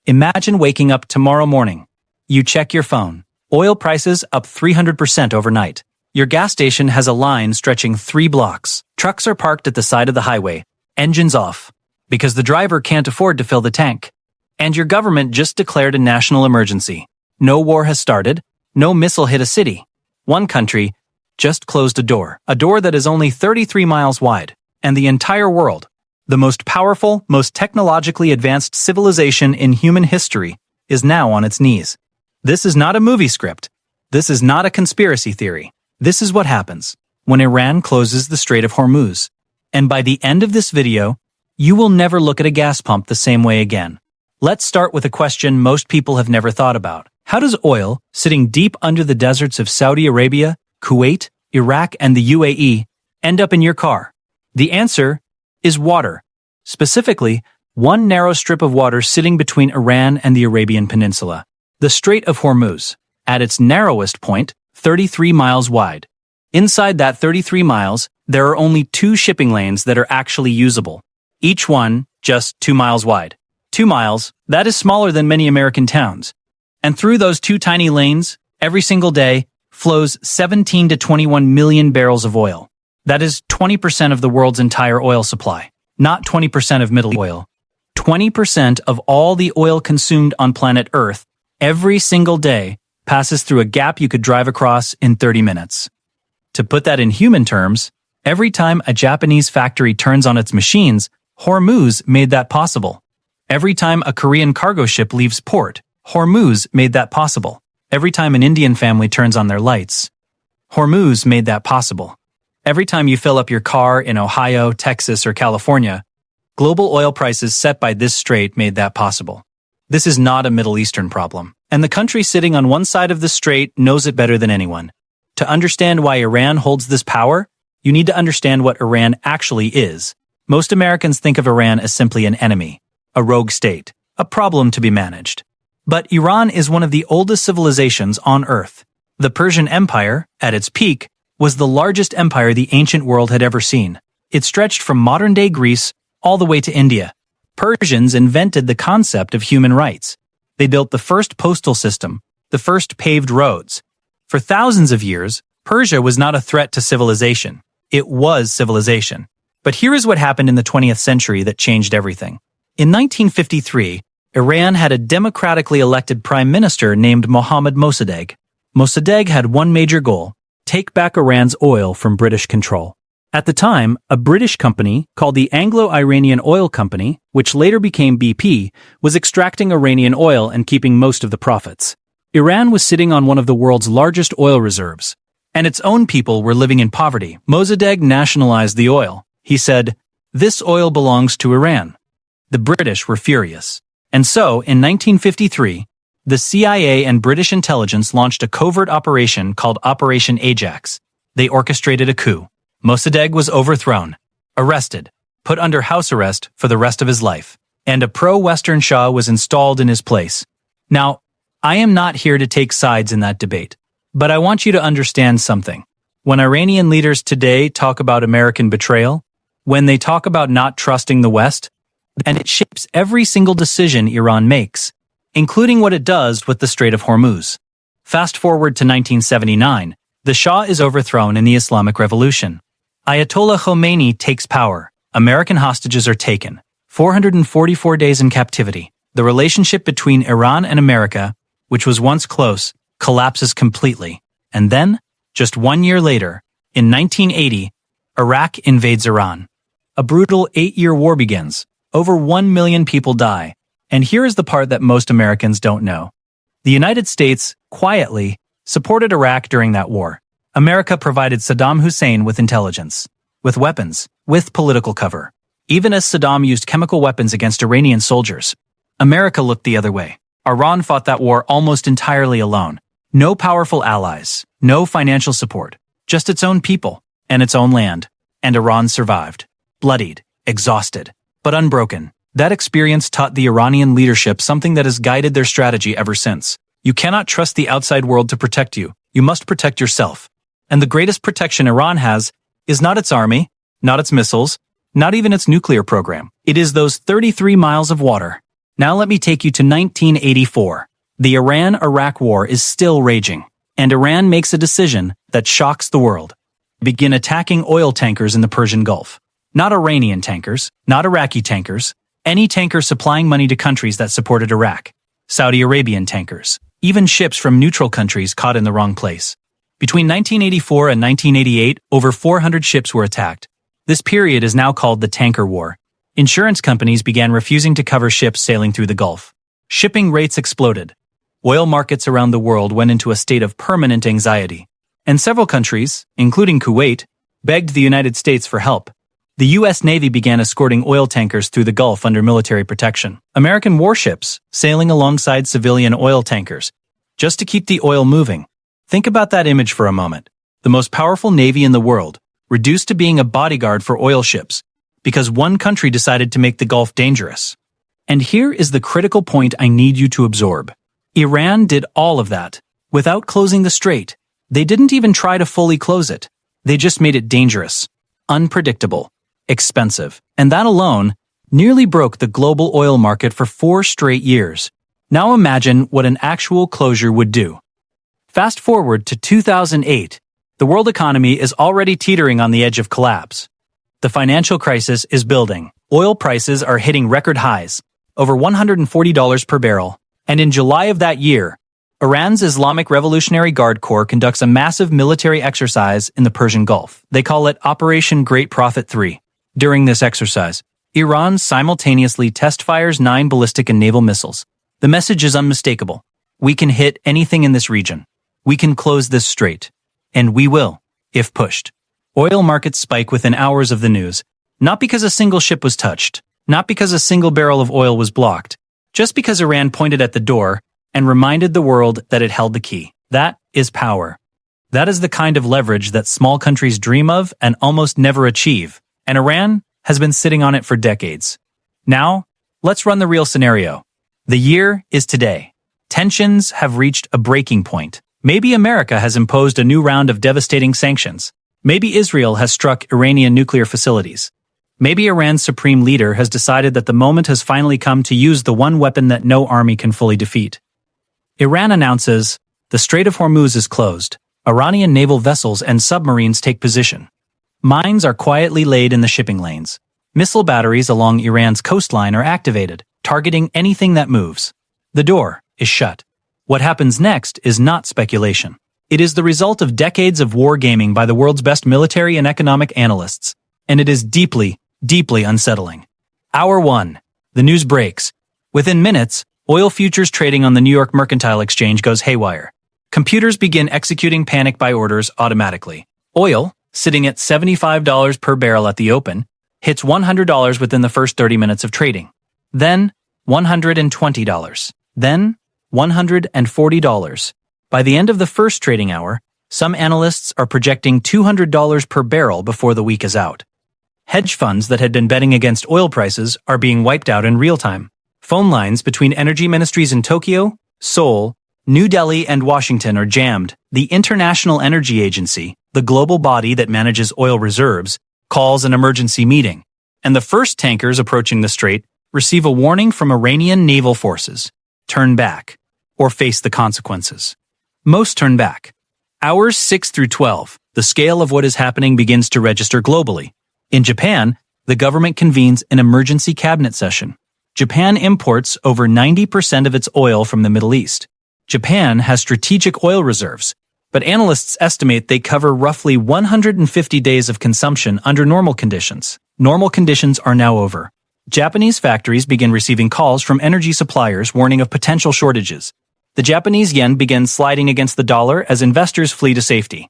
Imagine waking up tomorrow morning. You check your phone. Oil prices up 300% overnight. Your gas station has a line stretching 3 blocks. Trucks are parked at the side of the highway, engines off, because the driver can't afford to fill the tank. And your government just declared a national emergency. No war has started. No missile hit a city. One country just closed a door that is only 33 miles wide. And the entire world, the most powerful, most technologically advanced civilization in human history, is now on its knees. This is not a movie script. This is not a conspiracy theory. This is what happens when Iran closes the Strait of Hormuz. And by the end of this video, you will never look at a gas pump the same way again. Let's start with a question most people have never thought about. How does oil, sitting deep under the deserts of Saudi Arabia, Kuwait, Iraq, and the UAE, end up in your car? The answer is water. Specifically, one narrow strip of water sitting between Iran and the Arabian Peninsula. The Strait of Hormuz, at its narrowest point, 33 miles wide. Inside that 33 miles, there are only 2 shipping lanes that are actually usable. Each one just 2 miles wide. 2 miles, that is smaller than many American towns. And through those 2 tiny lanes, every single day, flows 17 to 21 million barrels of oil. That is 20% of the world's entire oil supply. Not 20% of middle oil. 20% of all the oil consumed on planet Earth every single day passes through a gap you could drive across in 30 minutes. To put that in human terms, every time a Japanese factory turns on its machines, Hormuz made that possible. Every time a Korean cargo ship leaves port, Hormuz made that possible. Every time an Indian family turns on their lights, Hormuz made that possible. Every time you fill up your car in Ohio, Texas, or California, global oil prices set by this strait made that possible. This is not a Middle Eastern problem, and the country sitting on one side of the strait knows it better than anyone. To understand why Iran holds this power, you need to understand what Iran actually is. Most Americans think of Iran as simply an enemy, a rogue state, a problem to be managed. But Iran is one of the oldest civilizations on Earth. The Persian Empire, at its peak, was the largest empire the ancient world had ever seen. It stretched from modern-day Greece all the way to India. Persians invented the concept of human rights. They built the first postal system, the first paved roads. For thousands of years, Persia was not a threat to civilization. It was civilization. But here is what happened in the 20th century that changed everything. In 1953, Iran had a democratically elected prime minister named Mohammad Mossadegh. Mossadegh had one major goal: take back Iran's oil from British control. At the time, a British company called the Anglo-Iranian Oil Company, which later became BP, was extracting Iranian oil and keeping most of the profits. Iran was sitting on one of the world's largest oil reserves, and its own people were living in poverty. Mossadegh nationalized the oil. He said, "This oil belongs to Iran." The British were furious. And so, in 1953, the CIA and British intelligence launched a covert operation called Operation Ajax. They orchestrated a coup. Mossadegh was overthrown, arrested, put under house arrest for the rest of his life, and a pro-Western Shah was installed in his place. Now, I am not here to take sides in that debate, but I want you to understand something. When Iranian leaders today talk about American betrayal, when they talk about not trusting the West, and it shapes every single decision Iran makes, including what it does with the Strait of Hormuz. Fast forward to 1979, the Shah is overthrown in the Islamic Revolution. Ayatollah Khomeini takes power. American hostages are taken. 444 days in captivity. The relationship between Iran and America, which was once close, collapses completely. And then, just 1 year later, in 1980, Iraq invades Iran. A brutal 8-year war begins. Over 1 million people die. And here is the part that most Americans don't know. The United States, quietly, supported Iraq during that war. America provided Saddam Hussein with intelligence, with weapons, with political cover. Even as Saddam used chemical weapons against Iranian soldiers, America looked the other way. Iran fought that war almost entirely alone. No powerful allies, no financial support, just its own people and its own land. And Iran survived. Bloodied, exhausted, but unbroken. That experience taught the Iranian leadership something that has guided their strategy ever since. You cannot trust the outside world to protect you. You must protect yourself. And the greatest protection Iran has is not its army, not its missiles, not even its nuclear program. It is those 33 miles of water. Now let me take you to 1984. The Iran-Iraq War is still raging, and Iran makes a decision that shocks the world. Begin attacking oil tankers in the Persian Gulf. Not Iranian tankers, not Iraqi tankers, any tanker supplying money to countries that supported Iraq. Saudi Arabian tankers, even ships from neutral countries caught in the wrong place. Between 1984 and 1988, over 400 ships were attacked. This period is now called the Tanker War. Insurance companies began refusing to cover ships sailing through the Gulf. Shipping rates exploded. Oil markets around the world went into a state of permanent anxiety. And several countries, including Kuwait, begged the United States for help. The U.S. Navy began escorting oil tankers through the Gulf under military protection. American warships sailing alongside civilian oil tankers, just to keep the oil moving. Think about that image for a moment. The most powerful navy in the world, reduced to being a bodyguard for oil ships, because one country decided to make the Gulf dangerous. And here is the critical point I need you to absorb. Iran did all of that without closing the strait. They didn't even try to fully close it. They just made it dangerous, unpredictable, expensive, and that alone nearly broke the global oil market for 4 straight years. Now imagine what an actual closure would do. Fast forward to 2008. The world economy is already teetering on the edge of collapse. The financial crisis is building. Oil prices are hitting record highs, over $140 per barrel, and in July of that year, Iran's Islamic Revolutionary Guard Corps conducts a massive military exercise in the Persian Gulf. They call it Operation Great Prophet 3. During this exercise, Iran simultaneously test-fires 9 ballistic and naval missiles. The message is unmistakable. We can hit anything in this region. We can close this strait. And we will, if pushed. Oil markets spike within hours of the news, not because a single ship was touched, not because a single barrel of oil was blocked, just because Iran pointed at the door and reminded the world that it held the key. That is power. That is the kind of leverage that small countries dream of and almost never achieve, and Iran has been sitting on it for decades. Now, let's run the real scenario. The year is today. Tensions have reached a breaking point. Maybe America has imposed a new round of devastating sanctions. Maybe Israel has struck Iranian nuclear facilities. Maybe Iran's supreme leader has decided that the moment has finally come to use the one weapon that no army can fully defeat. Iran announces, the Strait of Hormuz is closed. Iranian naval vessels and submarines take position. Mines are quietly laid in the shipping lanes. Missile batteries along Iran's coastline are activated, targeting anything that moves. The door is shut. What happens next is not speculation. It is the result of decades of war gaming by the world's best military and economic analysts, and it is deeply, deeply unsettling. Hour 1. The news breaks. Within minutes, oil futures trading on the New York Mercantile Exchange goes haywire. Computers begin executing panic buy orders automatically. Oil, sitting at $75 per barrel at the open, hits $100 within the first 30 minutes of trading. Then, $120. Then, $140. By the end of the first trading hour, some analysts are projecting $200 per barrel before the week is out. Hedge funds that had been betting against oil prices are being wiped out in real time. Phone lines between energy ministries in Tokyo, Seoul, New Delhi, and Washington are jammed. The International Energy Agency, the global body that manages oil reserves, calls an emergency meeting, and the first tankers approaching the strait receive a warning from Iranian naval forces. Turn back, or face the consequences. Most turn back. Hours 6 through 12, the scale of what is happening begins to register globally. In Japan, the government convenes an emergency cabinet session. Japan imports over 90% of its oil from the Middle East. Japan has strategic oil reserves, but analysts estimate they cover roughly 150 days of consumption under normal conditions. Normal conditions are now over. Japanese factories begin receiving calls from energy suppliers warning of potential shortages. The Japanese yen begins sliding against the dollar as investors flee to safety.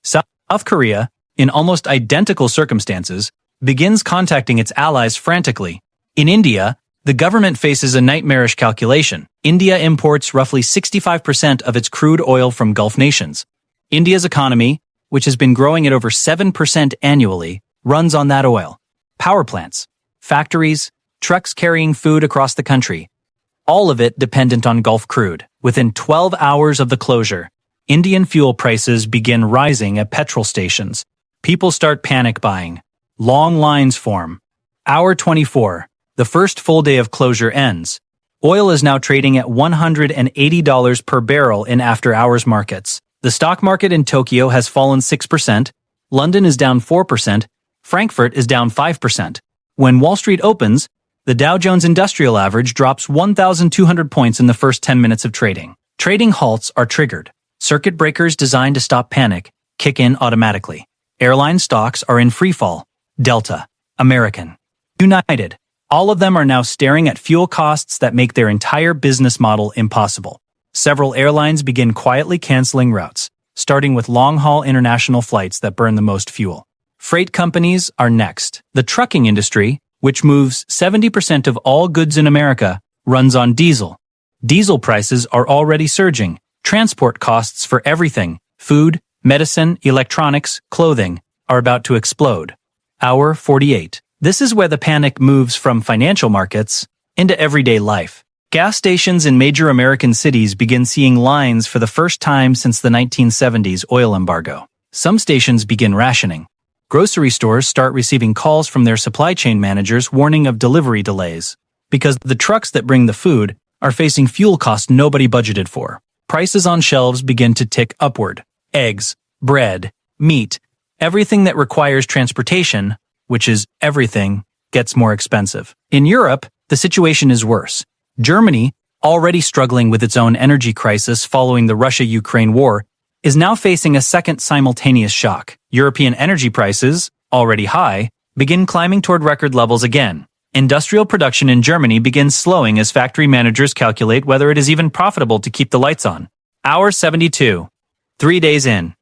South Korea, in almost identical circumstances, begins contacting its allies frantically. In India, the government faces a nightmarish calculation. India imports roughly 65% of its crude oil from Gulf nations. India's economy, which has been growing at over 7% annually, runs on that oil. Power plants, factories, trucks carrying food across the country, all of it dependent on Gulf crude. Within 12 hours of the closure, Indian fuel prices begin rising at petrol stations. People start panic buying. Long lines form. Hour 24. The first full day of closure ends. Oil is now trading at $180 per barrel in after-hours markets. The stock market in Tokyo has fallen 6%, London is down 4%, Frankfurt is down 5%. When Wall Street opens, the Dow Jones Industrial Average drops 1,200 points in the first 10 minutes of trading. Trading halts are triggered. Circuit breakers designed to stop panic kick in automatically. Airline stocks are in freefall. Delta, American, United, all of them are now staring at fuel costs that make their entire business model impossible. Several airlines begin quietly canceling routes, starting with long-haul international flights that burn the most fuel. Freight companies are next. The trucking industry, which moves 70% of all goods in America, runs on diesel. Diesel prices are already surging. Transport costs for everything, food, medicine, electronics, clothing, are about to explode. Hour 48. This is where the panic moves from financial markets into everyday life. Gas stations in major American cities begin seeing lines for the first time since the 1970s oil embargo. Some stations begin rationing. Grocery stores start receiving calls from their supply chain managers warning of delivery delays, because the trucks that bring the food are facing fuel costs nobody budgeted for. Prices on shelves begin to tick upward. Eggs, bread, meat, everything that requires transportation, which is everything, gets more expensive. In Europe, the situation is worse. Germany, already struggling with its own energy crisis following the Russia-Ukraine war, is now facing a second simultaneous shock. European energy prices, already high, begin climbing toward record levels again. Industrial production in Germany begins slowing as factory managers calculate whether it is even profitable to keep the lights on. Hour 72. 3 days in.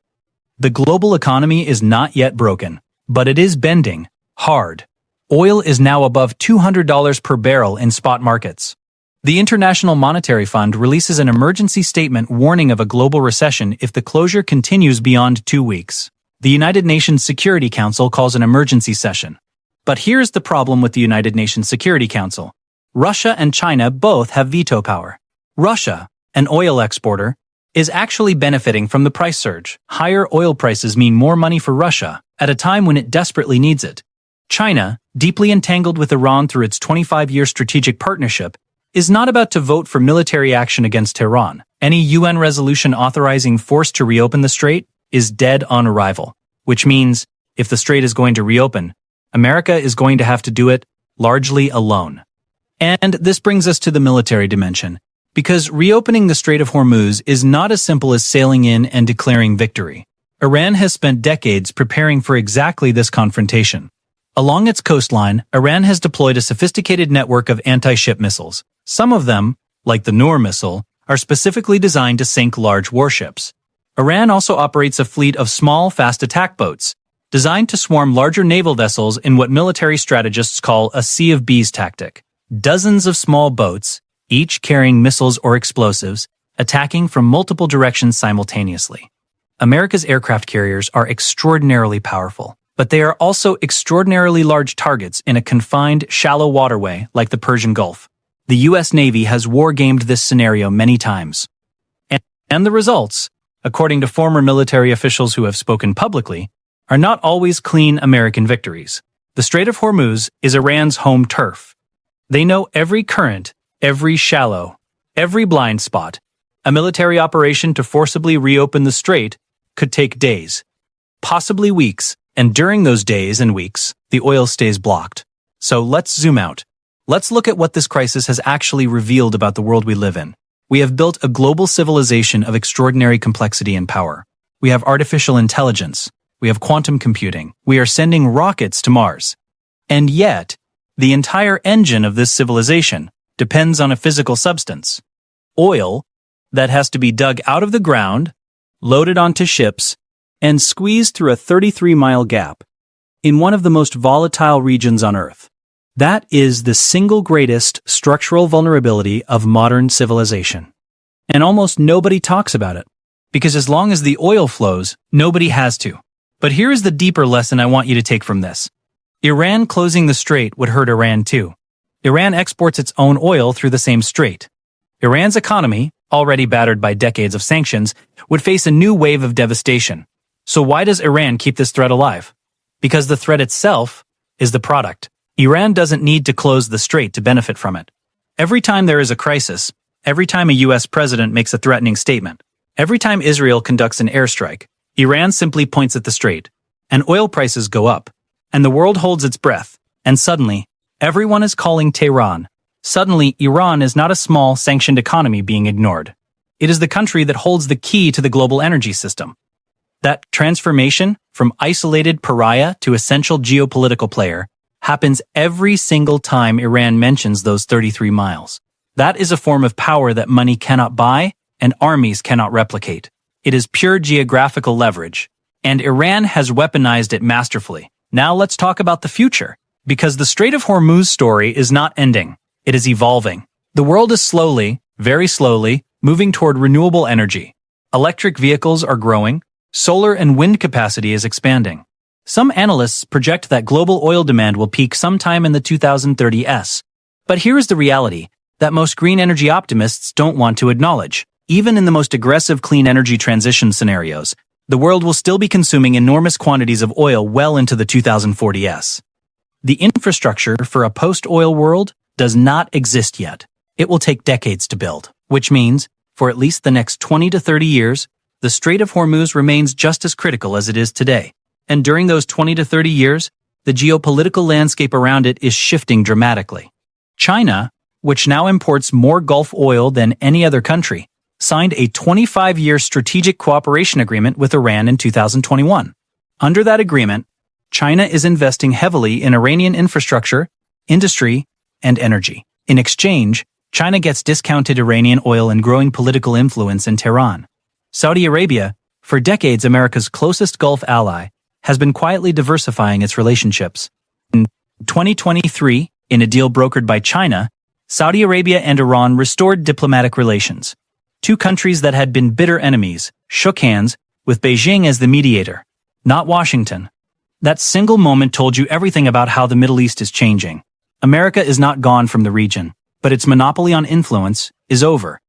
The global economy is not yet broken, but it is bending hard. Oil is now above $200 per barrel in spot markets. The International Monetary Fund releases an emergency statement warning of a global recession if the closure continues beyond 2 weeks. The United Nations Security Council calls an emergency session. But here's the problem with the United Nations Security Council. Russia and China both have veto power. Russia, an oil exporter, is actually benefiting from the price surge. Higher oil prices mean more money for Russia at a time when it desperately needs it. China, deeply entangled with Iran through its 25-year strategic partnership, is not about to vote for military action against Tehran. Any UN resolution authorizing force to reopen the strait is dead on arrival, which means if the strait is going to reopen, America is going to have to do it largely alone. And this brings us to the military dimension, because reopening the Strait of Hormuz is not as simple as sailing in and declaring victory. Iran has spent decades preparing for exactly this confrontation. Along its coastline, Iran has deployed a sophisticated network of anti-ship missiles. Some of them, like the Noor missile, are specifically designed to sink large warships. Iran also operates a fleet of small, fast attack boats, designed to swarm larger naval vessels in what military strategists call a Sea of Bees tactic. Dozens of small boats, each carrying missiles or explosives, attacking from multiple directions simultaneously. America's aircraft carriers are extraordinarily powerful, but they are also extraordinarily large targets in a confined, shallow waterway like the Persian Gulf. The U.S. Navy has war-gamed this scenario many times. And the results, according to former military officials who have spoken publicly, are not always clean American victories. The Strait of Hormuz is Iran's home turf. They know every current, every shallow, every blind spot. A military operation to forcibly reopen the strait could take days, possibly weeks, and during those days and weeks, the oil stays blocked. So let's zoom out. Let's look at what this crisis has actually revealed about the world we live in. We have built a global civilization of extraordinary complexity and power. We have artificial intelligence. We have quantum computing. We are sending rockets to Mars. And yet, the entire engine of this civilization depends on a physical substance. Oil that has to be dug out of the ground, loaded onto ships, and squeezed through a 33-mile gap in one of the most volatile regions on Earth. That is the single greatest structural vulnerability of modern civilization. And almost nobody talks about it, because as long as the oil flows, nobody has to. But here is the deeper lesson I want you to take from this. Iran closing the strait would hurt Iran too. Iran exports its own oil through the same strait. Iran's economy, already battered by decades of sanctions, would face a new wave of devastation. So why does Iran keep this threat alive? Because the threat itself is the product. Iran doesn't need to close the strait to benefit from it. Every time there is a crisis, every time a US president makes a threatening statement, every time Israel conducts an airstrike, Iran simply points at the strait, and oil prices go up, and the world holds its breath, and suddenly, everyone is calling Tehran. Suddenly, Iran is not a small, sanctioned economy being ignored. It is the country that holds the key to the global energy system. That transformation from isolated pariah to essential geopolitical player happens every single time Iran mentions those 33 miles. That is a form of power that money cannot buy and armies cannot replicate. It is pure geographical leverage, and Iran has weaponized it masterfully. Now let's talk about the future, because the Strait of Hormuz story is not ending. It is evolving. The world is slowly, very slowly, moving toward renewable energy. Electric vehicles are growing. Solar and wind capacity is expanding. Some analysts project that global oil demand will peak sometime in the 2030s. But here is the reality that most green energy optimists don't want to acknowledge. Even in the most aggressive clean energy transition scenarios, the world will still be consuming enormous quantities of oil well into the 2040s. The infrastructure for a post-oil world does not exist yet. It will take decades to build, which means, for at least the next 20 to 30 years, the Strait of Hormuz remains just as critical as it is today. And during those 20 to 30 years, the geopolitical landscape around it is shifting dramatically. China, which now imports more Gulf oil than any other country, signed a 25-year strategic cooperation agreement with Iran in 2021. Under that agreement, China is investing heavily in Iranian infrastructure, industry, and energy. In exchange, China gets discounted Iranian oil and growing political influence in Tehran. Saudi Arabia, for decades America's closest Gulf ally, has been quietly diversifying its relationships. In 2023, in a deal brokered by China, Saudi Arabia and Iran restored diplomatic relations. Two countries that had been bitter enemies shook hands, with Beijing as the mediator, not Washington. That single moment told you everything about how the Middle East is changing. America is not gone from the region, but its monopoly on influence is over.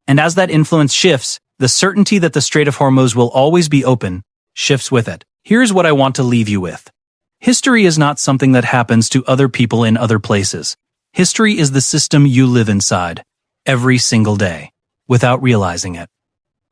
And as that influence shifts, the certainty that the Strait of Hormuz will always be open shifts with it. Here's what I want to leave you with. History is not something that happens to other people in other places. History is the system you live inside, every single day, without realizing it.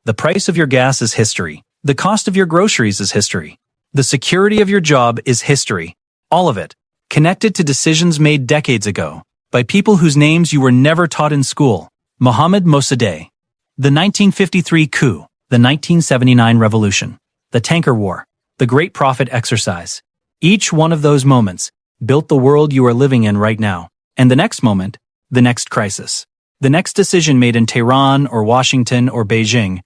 The price of your gas is history. The cost of your groceries is history. The security of your job is history. All of it, connected to decisions made decades ago, by people whose names you were never taught in school. Mohammad Mossadegh. The 1953 coup, the 1979 revolution, the tanker war, the Great Prophet exercise. Each one of those moments built the world you are living in right now. And the next moment, the next crisis, the next decision made in Tehran or Washington or Beijing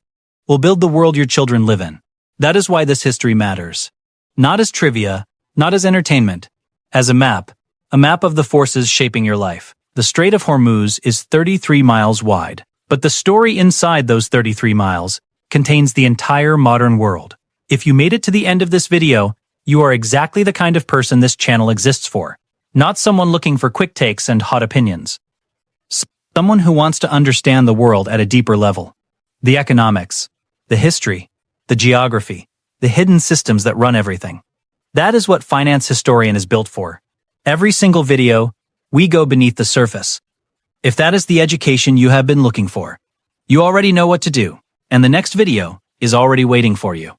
will build the world your children live in. That is why this history matters. Not as trivia, not as entertainment, as a map of the forces shaping your life. The Strait of Hormuz is 33 miles wide, but the story inside those 33 miles contains the entire modern world. If you made it to the end of this video, you are exactly the kind of person this channel exists for. Not someone looking for quick takes and hot opinions. Someone who wants to understand the world at a deeper level. The economics, the history, the geography, the hidden systems that run everything. That is what Finance Historian is built for. Every single video, we go beneath the surface. If that is the education you have been looking for, you already know what to do, and the next video is already waiting for you.